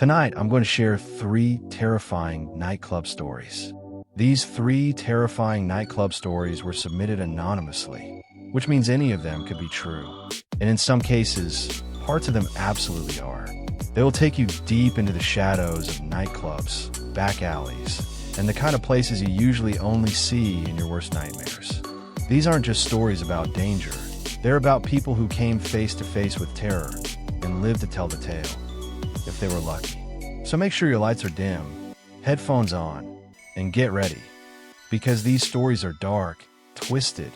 Tonight, I'm going to share 3 terrifying nightclub stories. These 3 terrifying nightclub stories were submitted anonymously, which means any of them could be true. And in some cases, parts of them absolutely are. They will take you deep into the shadows of nightclubs, back alleys, and the kind of places you usually only see in your worst nightmares. These aren't just stories about danger. They're about people who came face to face with terror and lived to tell the tale, if they were lucky. So make sure your lights are dim, headphones on, and get ready, because these stories are dark, twisted,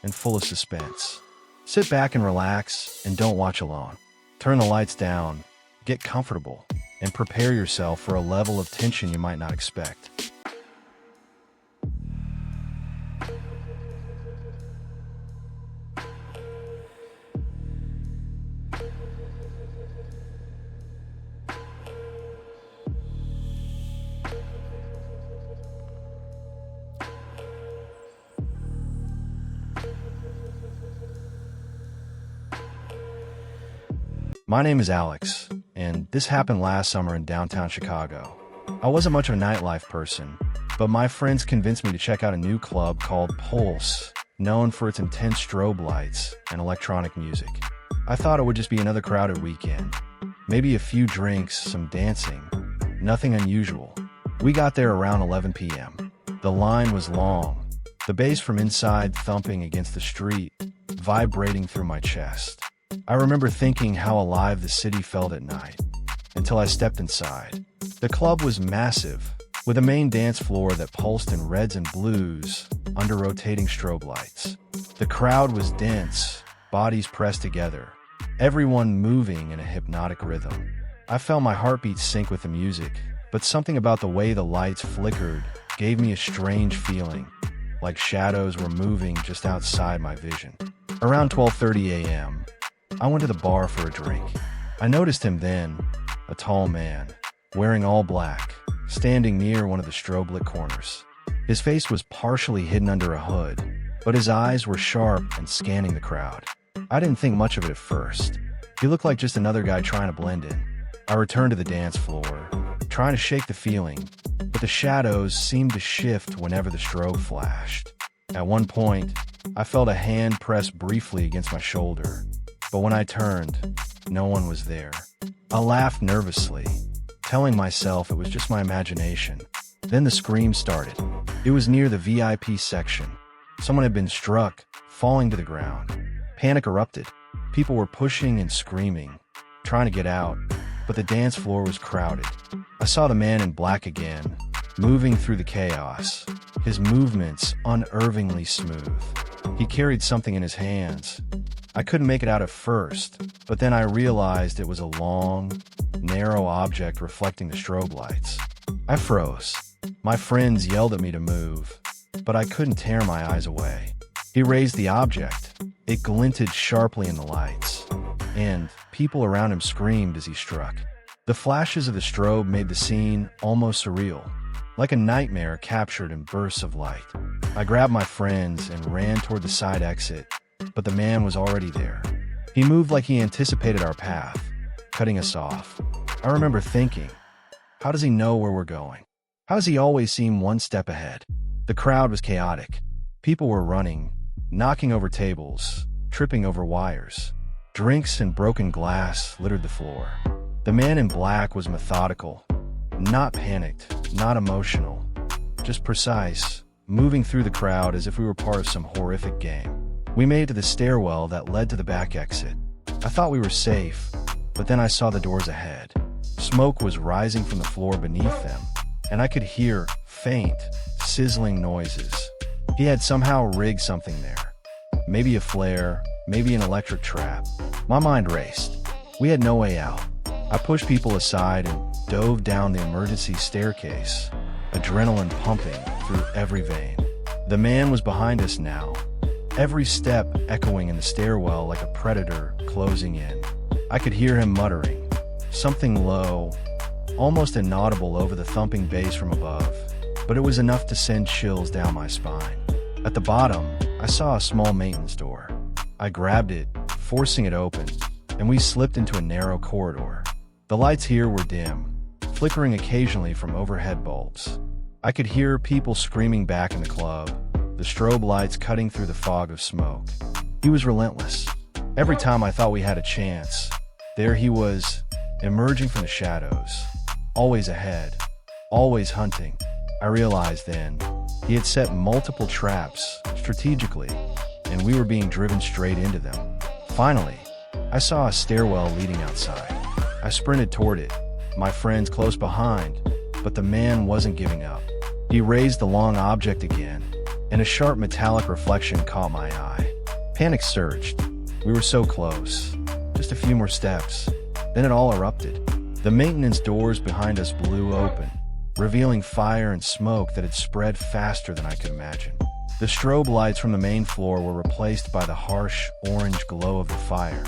and full of suspense. Sit back and relax, and don't watch alone. Turn the lights down, get comfortable, and prepare yourself for a level of tension you might not expect. My name is Alex, and this happened last summer in downtown Chicago. I wasn't much of a nightlife person, but my friends convinced me to check out a new club called Pulse, known for its intense strobe lights and electronic music. I thought it would just be another crowded weekend. Maybe a few drinks, some dancing, nothing unusual. We got there around 11 p.m. The line was long, the bass from inside thumping against the street, vibrating through my chest. I remember thinking how alive the city felt at night, until I stepped inside. The club was massive, with a main dance floor that pulsed in reds and blues under rotating strobe lights. The crowd was dense, bodies pressed together, everyone moving in a hypnotic rhythm. I felt my heartbeat sync with the music, but something about the way the lights flickered gave me a strange feeling, like shadows were moving just outside my vision. Around 12:30 a.m., I went to the bar for a drink. I noticed him then, a tall man, wearing all black, standing near one of the strobe-lit corners. His face was partially hidden under a hood, but his eyes were sharp and scanning the crowd. I didn't think much of it at first. He looked like just another guy trying to blend in. I returned to the dance floor, trying to shake the feeling, but the shadows seemed to shift whenever the strobe flashed. At one point, I felt a hand press briefly against my shoulder, but when I turned, no one was there. I laughed nervously, telling myself it was just my imagination. Then the scream started. It was near the VIP section. Someone had been struck, falling to the ground. Panic erupted. People were pushing and screaming, trying to get out, but the dance floor was crowded. I saw the man in black again, moving through the chaos, his movements unnervingly smooth. He carried something in his hands. I couldn't make it out at first, but then I realized it was a long, narrow object reflecting the strobe lights. I froze. My friends yelled at me to move, but I couldn't tear my eyes away. He raised the object. It glinted sharply in the lights, and people around him screamed as he struck. The flashes of the strobe made the scene almost surreal, like a nightmare captured in bursts of light. I grabbed my friends and ran toward the side exit, but the man was already there. He moved like he anticipated our path, cutting us off. I remember thinking, how does he know where we're going? How does he always seem one step ahead? The crowd was chaotic. People were running, knocking over tables, tripping over wires. Drinks and broken glass littered the floor. The man in black was methodical, not panicked, not emotional, just precise, moving through the crowd as if we were part of some horrific game. We made it to the stairwell that led to the back exit. I thought we were safe, but then I saw the doors ahead. Smoke was rising from the floor beneath them, and I could hear faint, sizzling noises. He had somehow rigged something there. Maybe a flare, maybe an electric trap. My mind raced. We had no way out. I pushed people aside and dove down the emergency staircase, adrenaline pumping through every vein. The man was behind us now, every step echoing in the stairwell like a predator closing in. I could hear him muttering, something low, almost inaudible over the thumping bass from above, but it was enough to send chills down my spine. At the bottom, I saw a small maintenance door. I grabbed it, forcing it open, and we slipped into a narrow corridor. The lights here were dim, flickering occasionally from overhead bulbs. I could hear people screaming back in the club, the strobe lights cutting through the fog of smoke. He was relentless. Every time I thought we had a chance, there he was, emerging from the shadows. Always ahead, always hunting. I realized then, he had set multiple traps, strategically, and we were being driven straight into them. Finally, I saw a stairwell leading outside. I sprinted toward it, my friends close behind, but the man wasn't giving up. He raised the long object again, and a sharp metallic reflection caught my eye. Panic surged. We were so close. Just a few more steps. Then it all erupted. The maintenance doors behind us blew open, revealing fire and smoke that had spread faster than I could imagine. The strobe lights from the main floor were replaced by the harsh, orange glow of the fire,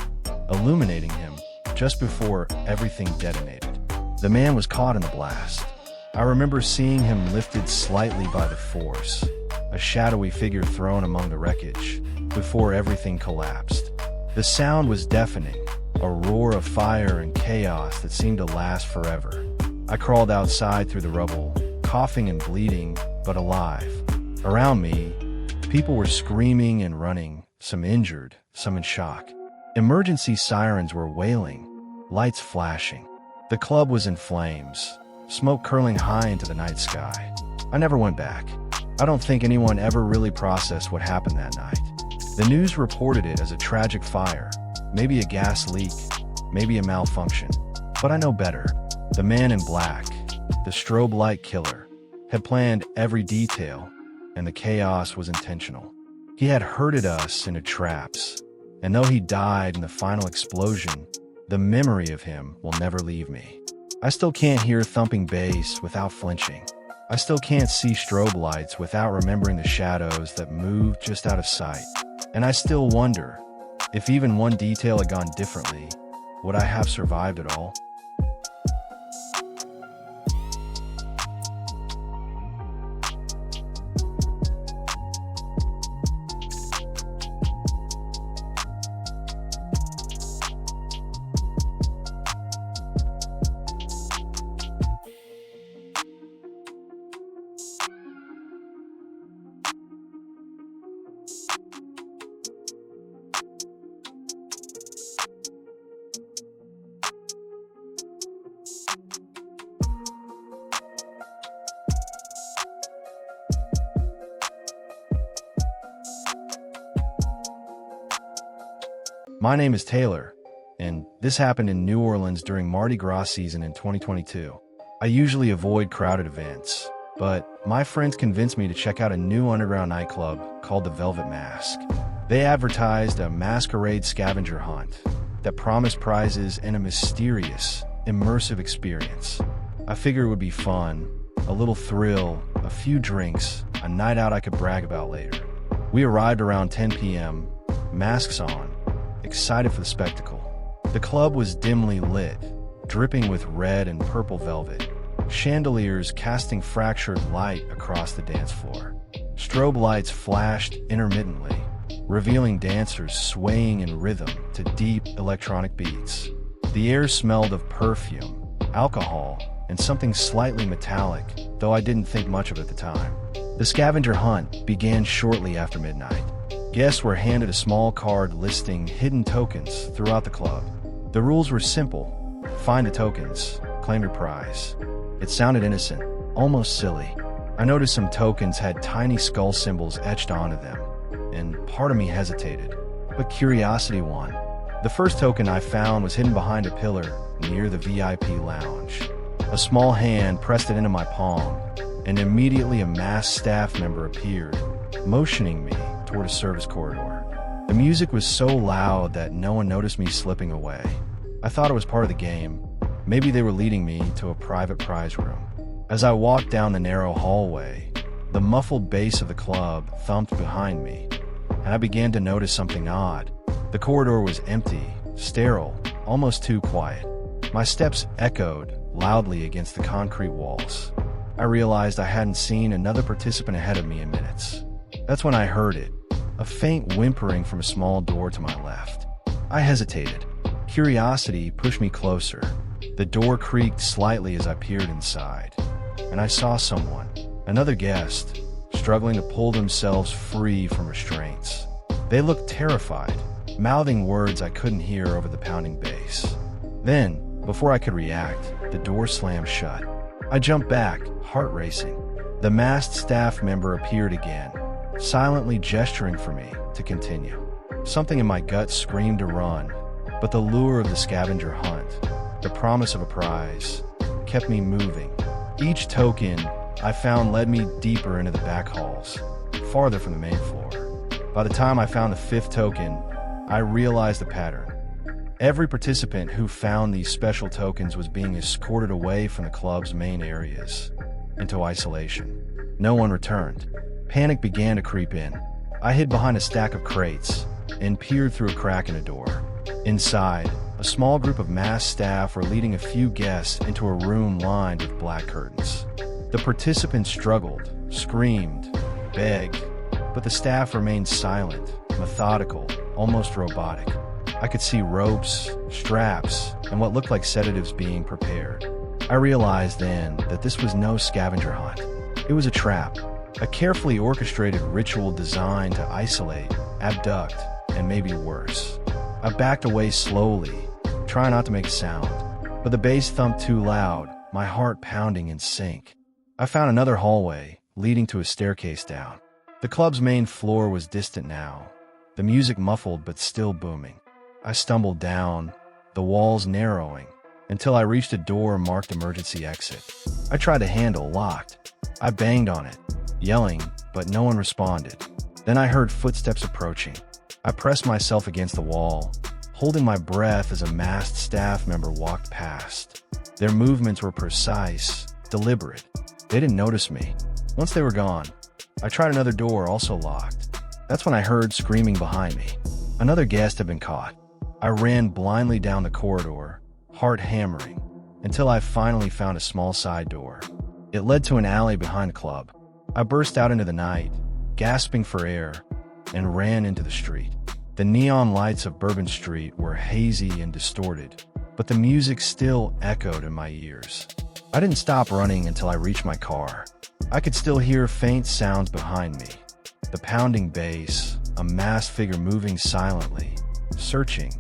illuminating him just before everything detonated. The man was caught in the blast. I remember seeing him lifted slightly by the force, a shadowy figure thrown among the wreckage, before everything collapsed. The sound was deafening, a roar of fire and chaos that seemed to last forever. I crawled outside through the rubble, coughing and bleeding, but alive. Around me, people were screaming and running, some injured, some in shock. Emergency sirens were wailing, lights flashing. The club was in flames, smoke curling high into the night sky. I never went back. I don't think anyone ever really processed what happened that night. The news reported it as a tragic fire, maybe a gas leak, maybe a malfunction. But I know better. The man in black, the strobe light killer, had planned every detail, and the chaos was intentional. He had herded us into traps, and though he died in the final explosion, the memory of him will never leave me. I still can't hear thumping bass without flinching. I still can't see strobe lights without remembering the shadows that moved just out of sight. And I still wonder, if even one detail had gone differently, would I have survived it all? My name is Taylor, and this happened in New Orleans during Mardi Gras season in 2022. I usually avoid crowded events, but my friends convinced me to check out a new underground nightclub called the Velvet Mask. They advertised a Masquerade scavenger hunt that promised prizes and a mysterious, immersive experience. I figured it would be fun, a little thrill, a few drinks, a night out I could brag about later. We arrived around 10 p.m., masks on, excited for the spectacle. The club was dimly lit, dripping with red and purple velvet, chandeliers casting fractured light across the dance floor. Strobe lights flashed intermittently, revealing dancers swaying in rhythm to deep electronic beats. The air smelled of perfume, alcohol, and something slightly metallic, though I didn't think much of it at the time. The scavenger hunt began shortly after midnight. Guests were handed a small card listing hidden tokens throughout the club. The rules were simple. Find the tokens, claim your prize. It sounded innocent, almost silly. I noticed some tokens had tiny skull symbols etched onto them, and part of me hesitated, but curiosity won. The first token I found was hidden behind a pillar near the VIP lounge. A small hand pressed it into my palm, and immediately a masked staff member appeared, motioning me toward a service corridor. The music was so loud that no one noticed me slipping away. I thought it was part of the game. Maybe they were leading me to a private prize room. As I walked down the narrow hallway, the muffled bass of the club thumped behind me, and I began to notice something odd. The corridor was empty, sterile, almost too quiet. My steps echoed loudly against the concrete walls. I realized I hadn't seen another participant ahead of me in minutes. That's when I heard it, a faint whimpering from a small door to my left. I hesitated. Curiosity pushed me closer. The door creaked slightly as I peered inside, and I saw someone, another guest, struggling to pull themselves free from restraints. They looked terrified, mouthing words I couldn't hear over the pounding bass. Then, before I could react, the door slammed shut. I jumped back, heart racing. The masked staff member appeared again, silently gesturing for me to continue. Something in my gut screamed to run, but the lure of the scavenger hunt, the promise of a prize, kept me moving. Each token I found led me deeper into the back halls, farther from the main floor. By the time I found the fifth token, I realized the pattern. Every participant who found these special tokens was being escorted away from the club's main areas, into isolation. No one returned. Panic began to creep in. I hid behind a stack of crates and peered through a crack in a door. Inside, a small group of masked staff were leading a few guests into a room lined with black curtains. The participants struggled, screamed, begged, but the staff remained silent, methodical, almost robotic. I could see ropes, straps, and what looked like sedatives being prepared. I realized then that this was no scavenger hunt. It was a trap, a carefully orchestrated ritual designed to isolate, abduct, and maybe worse. I backed away slowly, trying not to make a sound, but the bass thumped too loud, my heart pounding in sync. I found another hallway, leading to a staircase down. The club's main floor was distant now, the music muffled but still booming. I stumbled down, the walls narrowing, until I reached a door marked emergency exit. I tried the handle, locked. I banged on it, yelling, but no one responded. Then I heard footsteps approaching. I pressed myself against the wall, holding my breath as a masked staff member walked past. Their movements were precise, deliberate. They didn't notice me. Once they were gone, I tried another door, also locked. That's when I heard screaming behind me. Another guest had been caught. I ran blindly down the corridor, heart hammering, until I finally found a small side door. It led to an alley behind the club. I burst out into the night, gasping for air, and ran into the street. The neon lights of Bourbon Street were hazy and distorted, but the music still echoed in my ears. I didn't stop running until I reached my car. I could still hear faint sounds behind me. The pounding bass, a masked figure moving silently, searching.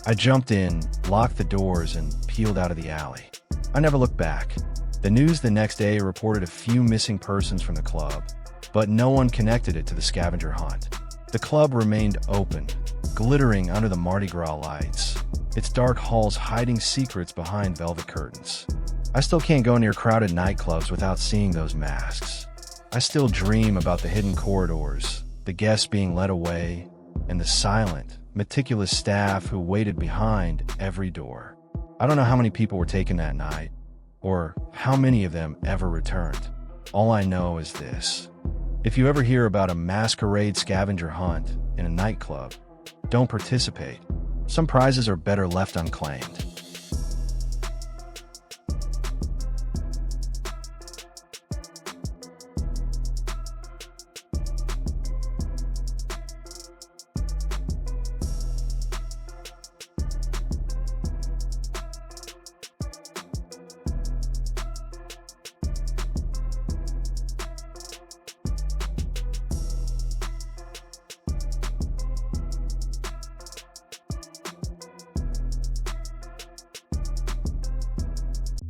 I jumped in, locked the doors, and peeled out of the alley. I never looked back. The news the next day reported a few missing persons from the club, but no one connected it to the scavenger hunt. The club remained open, glittering under the Mardi Gras lights, its dark halls hiding secrets behind velvet curtains. I still can't go near crowded nightclubs without seeing those masks. I still dream about the hidden corridors, the guests being led away, and the silent, meticulous staff who waited behind every door. I don't know how many people were taken that night, or how many of them ever returned. All I know is this. If you ever hear about a masquerade scavenger hunt in a nightclub, don't participate. Some prizes are better left unclaimed.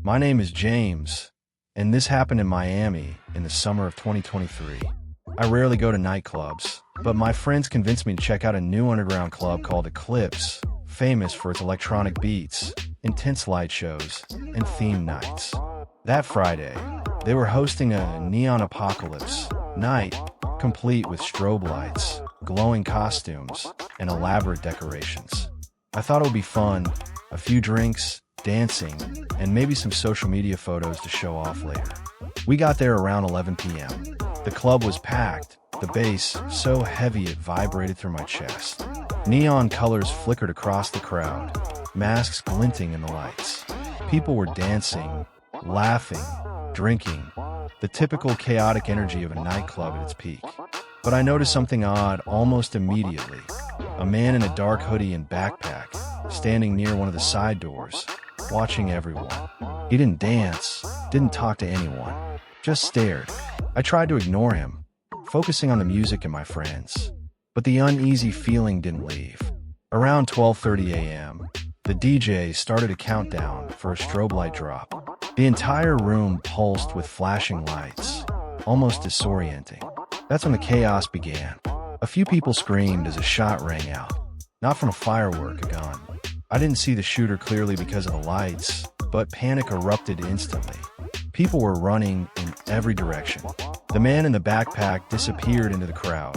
My name is James, and this happened in Miami in the summer of 2023. I rarely go to nightclubs, but my friends convinced me to check out a new underground club called Eclipse, famous for its electronic beats, intense light shows, and theme nights. That Friday, they were hosting a neon apocalypse night, complete with strobe lights, glowing costumes, and elaborate decorations. I thought it would be fun, a few drinks, dancing, and maybe some social media photos to show off later. We got there around 11 p.m. The club was packed, the bass so heavy it vibrated through my chest. Neon colors flickered across the crowd, masks glinting in the lights. People were dancing, laughing, drinking, the typical chaotic energy of a nightclub at its peak. But I noticed something odd almost immediately. A man in a dark hoodie and backpack, standing near one of the side doors. watching everyone. He didn't dance, didn't talk to anyone, just stared. I tried to ignore him, focusing on the music and my friends. But the uneasy feeling didn't leave. Around 12:30 a.m., the DJ started a countdown for a strobe light drop. The entire room pulsed with flashing lights, almost disorienting. That's when the chaos began. A few people screamed as a shot rang out. Not from a firework, a gun. I didn't see the shooter clearly because of the lights, but panic erupted instantly. People were running in every direction. The man in the backpack disappeared into the crowd,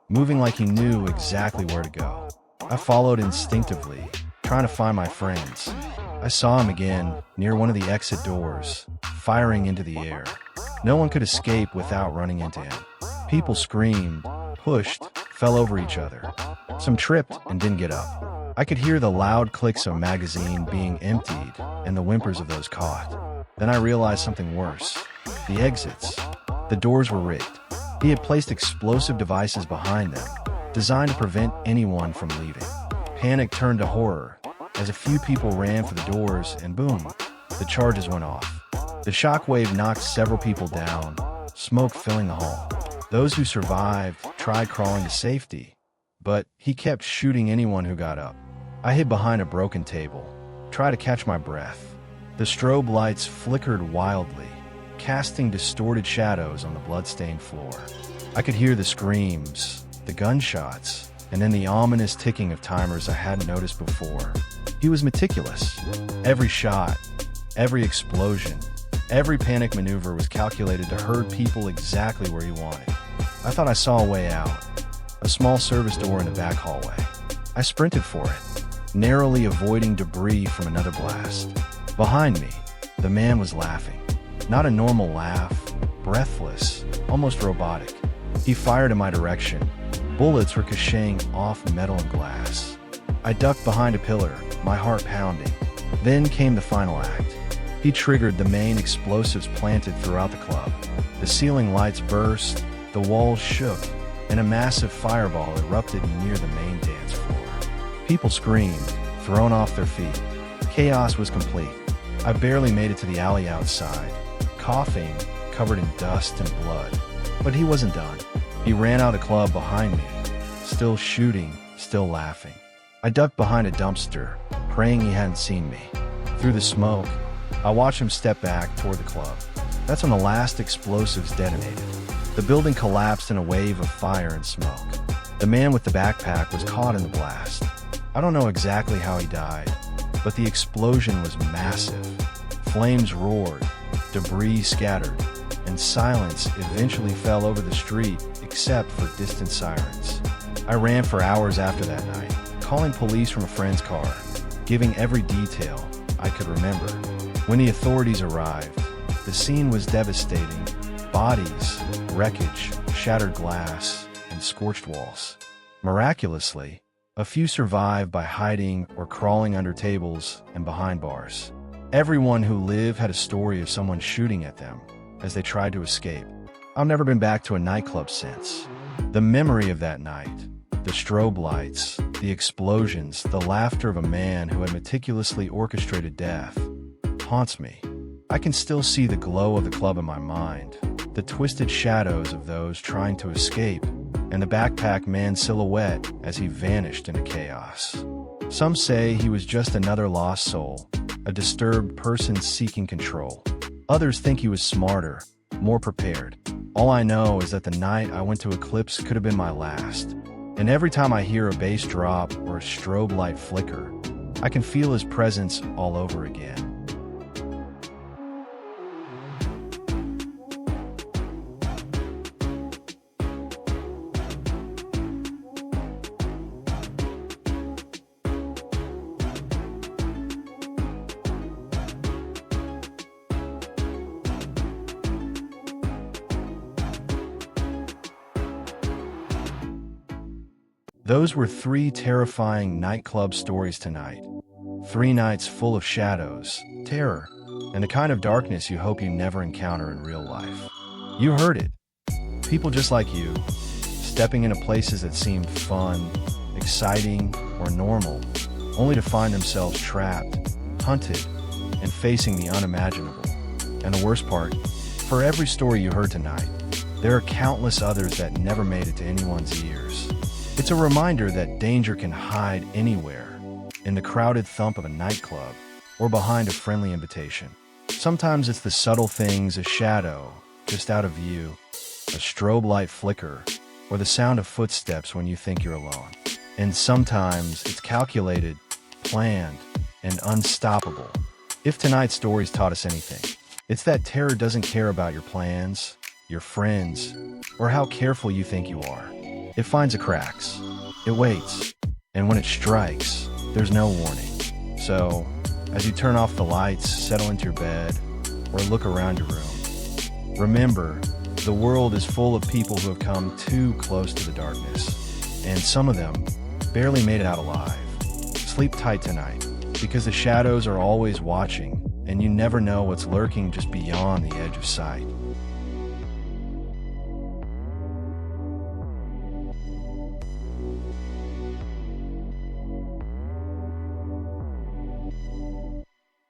moving like he knew exactly where to go. I followed instinctively, trying to find my friends. I saw him again, near one of the exit doors, firing into the air. No one could escape without running into him. People screamed, pushed, fell over each other. Some tripped and didn't get up. I could hear the loud clicks of magazine being emptied and the whimpers of those caught. Then I realized something worse. The exits. The doors were rigged. He had placed explosive devices behind them, designed to prevent anyone from leaving. Panic turned to horror as a few people ran for the doors and boom, the charges went off. The shockwave knocked several people down, smoke filling the hall. Those who survived tried crawling to safety, but he kept shooting anyone who got up. I hid behind a broken table, tried to catch my breath. The strobe lights flickered wildly, casting distorted shadows on the blood-stained floor. I could hear the screams, the gunshots, and then the ominous ticking of timers I hadn't noticed before. He was meticulous. Every shot, every explosion, every panic maneuver was calculated to herd people exactly where he wanted. I thought I saw a way out, a small service door in the back hallway. I sprinted for it, narrowly avoiding debris from another blast. Behind me, the man was laughing. Not a normal laugh, breathless, almost robotic. He fired in my direction. Bullets ricocheting off metal and glass. I ducked behind a pillar, my heart pounding. Then came the final act. He triggered the main explosives planted throughout the club. The ceiling lights burst, the walls shook, and a massive fireball erupted near the main dance floor. People screamed, thrown off their feet. Chaos was complete. I barely made it to the alley outside, coughing, covered in dust and blood. But he wasn't done. He ran out of the club behind me, still shooting, still laughing. I ducked behind a dumpster, praying he hadn't seen me. Through the smoke, I watched him step back toward the club. That's when the last explosives detonated. The building collapsed in a wave of fire and smoke. The man with the backpack was caught in the blast. I don't know exactly how he died, but the explosion was massive. Flames roared, debris scattered, and silence eventually fell over the street except for distant sirens. I ran for hours after that night, calling police from a friend's car, giving every detail I could remember. When the authorities arrived, the scene was devastating. Bodies, wreckage, shattered glass, and scorched walls. Miraculously, a few survived by hiding or crawling under tables and behind bars. Everyone who lived had a story of someone shooting at them as they tried to escape. I've never been back to a nightclub since. The memory of that night, the strobe lights, the explosions, the laughter of a man who had meticulously orchestrated death, haunts me. I can still see the glow of the club in my mind, the twisted shadows of those trying to escape, and the backpack man's silhouette as he vanished into chaos. Some say he was just another lost soul, a disturbed person seeking control. Others think he was smarter, more prepared. All I know is that the night I went to Eclipse could have been my last. And every time I hear a bass drop or a strobe light flicker, I can feel his presence all over again. Those were 3 terrifying nightclub stories tonight. 3 nights full of shadows, terror, and the kind of darkness you hope you never encounter in real life. You heard it. People just like you, stepping into places that seemed fun, exciting, or normal, only to find themselves trapped, hunted, and facing the unimaginable. And the worst part, for every story you heard tonight, there are countless others that never made it to anyone's ears. It's a reminder that danger can hide anywhere, in the crowded thump of a nightclub, or behind a friendly invitation. Sometimes it's the subtle things, a shadow just out of view, a strobe light flicker, or the sound of footsteps when you think you're alone. And sometimes it's calculated, planned, and unstoppable. If tonight's stories taught us anything, it's that terror doesn't care about your plans, your friends, or how careful you think you are. It finds the cracks, it waits, and when it strikes, there's no warning. So, as you turn off the lights, settle into your bed, or look around your room, remember, the world is full of people who have come too close to the darkness, and some of them barely made it out alive. Sleep tight tonight, because the shadows are always watching, and you never know what's lurking just beyond the edge of sight.